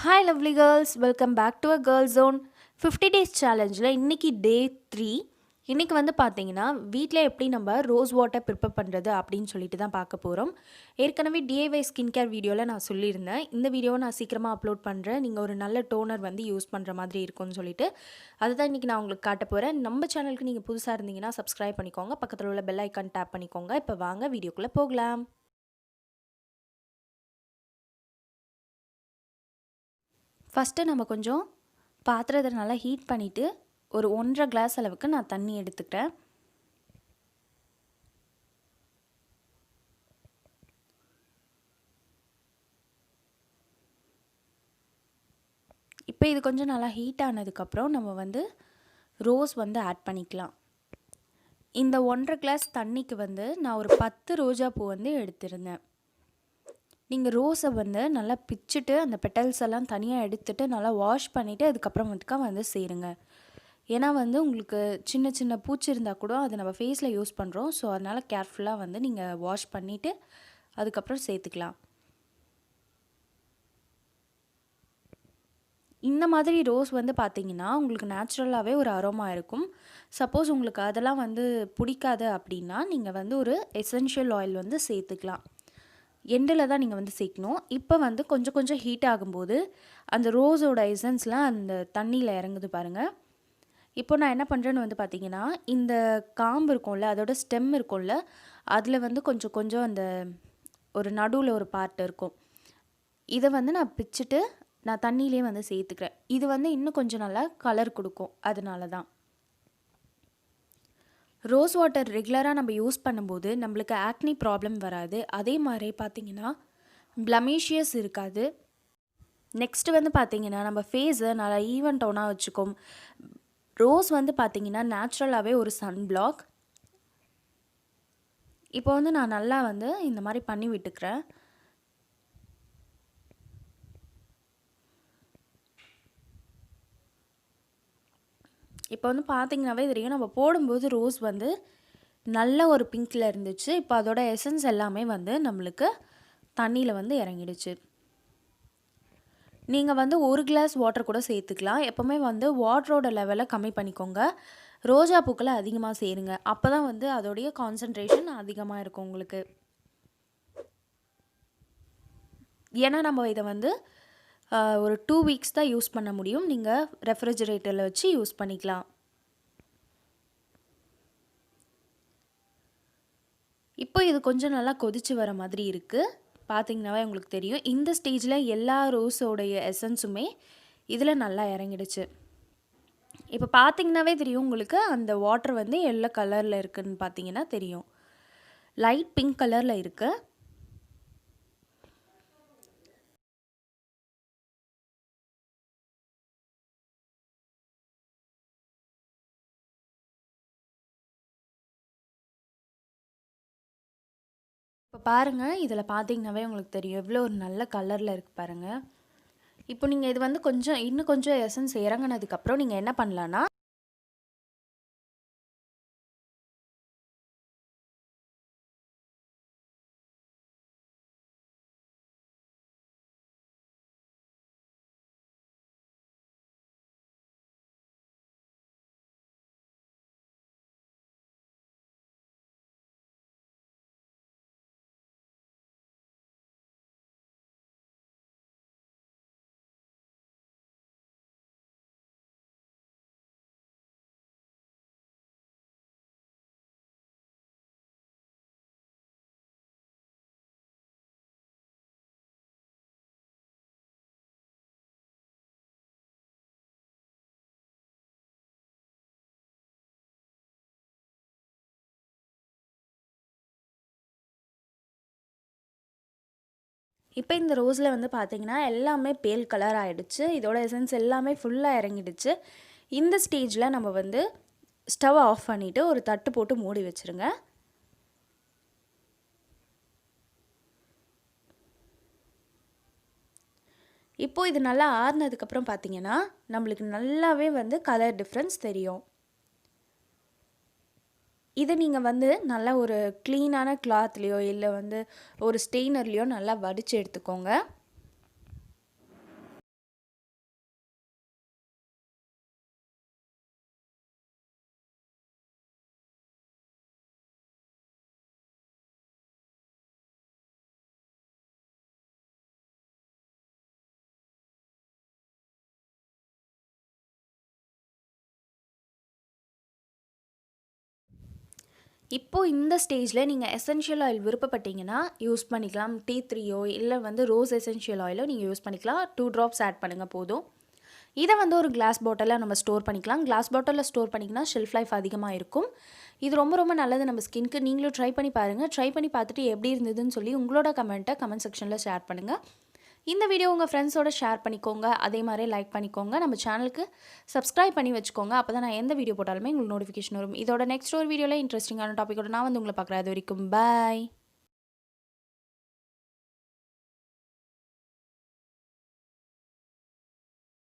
Hi lovely girls, welcome back to a girl zone. 50 days சேலஞ்சில் இன்றைக்கி day 3. இன்றைக்கி வந்து பார்த்தீங்கன்னா வீட்டில் எப்படி நம்ம ரோஸ் வாட்டர் ப்ரிப்பேர் பண்ணுறது அப்படின்னு சொல்லிட்டு தான் பார்க்க போகிறோம். ஏற்கனவே டிஐஒய் ஸ்கின் கேர் வீடியோவில் நான் சொல்லியிருந்தேன். இந்த வீடியோவை நான் சீக்கிரமாக அப்லோட் பண்ணுறேன். நீங்கள் ஒரு நல்ல டோனர் வந்து யூஸ் பண்ணுற மாதிரி இருக்கும்னு சொல்லிட்டு அதுதான் இன்றைக்கி நான் உங்களுக்கு காட்ட போகிறேன். நம்ம சேனலுக்கு நீங்கள் புதுசாக இருந்தீங்கன்னா சப்ஸ்கிரைப் பண்ணிக்கோங்க. பக்கத்தில் உள்ள பெல் ஐக்கான் டேப் பண்ணிக்கோங்க. இப்போ வாங்க வீடியோக்குள்ளே போகலாம். ஃபஸ்ட்டு நம்ம கொஞ்சம் பாத்திரத்தை நல்லா ஹீட் பண்ணிவிட்டு ஒரு 1.5 கிளாஸ் அளவுக்கு நான் தண்ணி எடுத்துக்கிறேன். இப்போ இது கொஞ்சம் நல்லா ஹீட் ஆனதுக்கப்புறம் நம்ம வந்து ரோஸ் வந்து ஆட் பண்ணிக்கலாம். இந்த 1.5 கிளாஸ் தண்ணிக்கு வந்து நான் ஒரு 10 ரோஜா பூ வந்து எடுத்திருந்தேன். நீங்கள் ரோஸை வந்து நல்லா பிச்சுட்டு அந்த பெட்டல்ஸ் எல்லாம் தனியாக எடுத்துகிட்டு நல்லா வாஷ் பண்ணிவிட்டு அதுக்கப்புறமேட்டுக்கா வந்து சேருங்க. ஏன்னா வந்து உங்களுக்கு சின்ன சின்ன பூச்சி இருந்தால் கூட அதை நம்ம ஃபேஸில் யூஸ் பண்ணுறோம். ஸோ அதனால் கேர்ஃபுல்லாக வந்து நீங்கள் வாஷ் பண்ணிவிட்டு அதுக்கப்புறம் சேர்த்துக்கலாம். இந்த மாதிரி ரோஸ் வந்து பார்த்திங்கன்னா உங்களுக்கு நேச்சுரலாகவே ஒரு அரோமா இருக்கும். சப்போஸ் உங்களுக்கு அதெல்லாம் வந்து பிடிக்காது அப்படின்னா நீங்கள் வந்து ஒரு எசென்ஷியல் ஆயில் வந்து சேர்த்துக்கலாம். எண்டில் தான் நீங்கள் வந்து சேர்க்கணும். இப்போ வந்து கொஞ்சம் கொஞ்சம் ஹீட் ஆகும்போது அந்த ரோஸோட எசன்ஸ்லாம் அந்த தண்ணியில் இறங்குது பாருங்கள். இப்போ நான் என்ன பண்ணுறேன்னு வந்து பார்த்திங்கன்னா இந்த காம்பு இருக்கும்ல, அதோட ஸ்டெம் இருக்கும்ல, அதில் வந்து கொஞ்சம் கொஞ்சம் அந்த ஒரு நடுவில் ஒரு பார்ட் இருக்கும். இதை வந்து நான் பிச்சுட்டு நான் தண்ணியிலே வந்து சேர்த்துக்கிறேன். இது வந்து இன்னும் கொஞ்சம் நல்லா கலர் கொடுக்கும். அதனால தான் ரோஸ் வாட்டர் ரெகுலராக நம்ம யூஸ் பண்ணும்போது நம்மளுக்கு ஆக்னி ப்ராப்ளம் வராது. அதே மாதிரி பார்த்திங்கன்னா பிளமீஷியஸ் இருக்காது. நெக்ஸ்ட்டு வந்து பார்த்திங்கன்னா நம்ம ஃபேஸை நல்லா ஈவன் டோனாக வச்சுக்கும். ரோஸ் வந்து பார்த்திங்கன்னா நேச்சுரலாகவே ஒரு சன் பிளாக். இப்போ வந்து நான் நல்லா வந்து இந்த மாதிரி பண்ணி விட்டுக்கிறேன். இப்போ வந்து பார்த்திங்கனாவே தெரியும், நம்ம போடும்போது ரோஸ் வந்து நல்ல ஒரு பிங்க்கில் இருந்துச்சு. இப்போ அதோட எசன்ஸ் எல்லாமே வந்து நம்மளுக்கு தண்ணியில் வந்து இறங்கிடுச்சு. நீங்கள் வந்து 1 கிளாஸ் வாட்டர் கூட சேர்த்துக்கலாம். எப்போவுமே வந்து வாட்டரோட லெவலை கம்மி பண்ணிக்கோங்க. ரோஜா பூக்களை அதிகமாக சேருங்க. அப்போ தான் வந்து அதோடைய கான்சன்ட்ரேஷன் அதிகமாக இருக்கும் உங்களுக்கு. ஏன்னா நம்ம இதை வந்து ஒரு 2 வீக்ஸ் தான் யூஸ் பண்ண முடியும். நீங்கள் ரெஃப்ரிஜரேட்டரில் வச்சு யூஸ் பண்ணிக்கலாம். இப்போ இது கொஞ்சம் நல்லா கொதிச்சு வர மாதிரி இருக்குது. பார்த்திங்கனாவே உங்களுக்கு தெரியும். இந்த ஸ்டேஜில் எல்லா ரோஸோடைய எசன்ஸுமே இதில் நல்லா இறங்கிடுச்சு. இப்போ பார்த்திங்கனாவே தெரியும் உங்களுக்கு அந்த வாட்டர் வந்து எல்லோ கலரில் இருக்குதுன்னு பார்த்திங்கன்னா தெரியும். லைட் பிங்க் கலரில் இருக்குது. இப்போ பாருங்கள், இதில் பார்த்திங்கனாவே உங்களுக்கு தெரியும் எவ்வளோ ஒரு நல்ல கலரில் இருக்குது பாருங்கள். இப்போ நீங்கள் இது வந்து இன்னும் கொஞ்சம் எசன்ஸ் இறங்கினதுக்கப்புறம் நீங்கள் என்ன பண்ணலான்னா இப்போ இந்த ரோஸில் வந்து பார்த்திங்கன்னா எல்லாமே பேல் கலர் ஆகிடுச்சு. இதோட எசன்ஸ் எல்லாமே ஃபுல்லாக இறங்கிடுச்சு. இந்த ஸ்டேஜில் நம்ம வந்து ஸ்டவ் ஆஃப் பண்ணிவிட்டு ஒரு தட்டு போட்டு மூடி வச்சுருங்க. இப்போது இது நல்லா ஆறுனதுக்கப்புறம் பார்த்திங்கன்னா நம்மளுக்கு நல்லாவே வந்து கலர் டிஃப்ரென்ஸ் தெரியும். இதை நீங்கள் வந்து நல்லா ஒரு க்ளீனான கிளாத்லேயோ இல்லை வந்து ஒரு ஸ்டெய்னர்லேயோ நல்லா வடித்து எடுத்துக்கோங்க. இப்போ இந்த ஸ்டேஜில் நீங்கள் எசென்ஷியல் ஆயில் விருப்பப்பட்டீங்கன்னா யூஸ் பண்ணிக்கலாம். டீ த்ரீயோ இல்லை வந்து ரோஸ் எசென்ஷியல் ஆயிலோ நீங்கள் யூஸ் பண்ணிக்கலாம். 2 ட்ராப்ஸ் ஆட் பண்ணுங்கள் போதும். இதை வந்து ஒரு கிளாஸ் பாட்டிலில் நம்ம ஸ்டோர் பண்ணிக்கலாம். கிளாஸ் பாட்டிலில் ஸ்டோர் பண்ணிங்கன்னா ஷெல்ஃப் லைஃப் அதிகமாக இருக்கும். இது ரொம்ப ரொம்ப நல்லது நம்ம ஸ்கின்க்கு. நீங்களும் ட்ரை பண்ணி பாருங்கள். ட்ரை பண்ணி பார்த்துட்டு எப்படி இருந்ததுன்னு சொல்லி உங்களோட கமெண்ட் செக்ஷனில் ஷேர் பண்ணுங்கள். இந்த வீடியோ உங்கள் ஃப்ரெண்ட்ஸோட ஷேர் பண்ணிக்கோங்க. அதே மாதிரி லைக் பண்ணிக்கோங்க. நம்ம சேனலுக்கு சப்ஸ்கிரைப் பண்ணி வச்சுக்கோங்க. அப்போ தான் நான் எந்த வீடியோ போட்டாலுமே உங்களுக்கு நோட்டிஃபிகேஷன் வரும். இதோட நெக்ஸ்ட் ஒரு வீடியோவில் இன்ட்ரெஸ்டிங்கான டாப்பிக்கோட நான் வந்து உங்களை பார்க்குறேன். அது வரைக்கும் பாய்.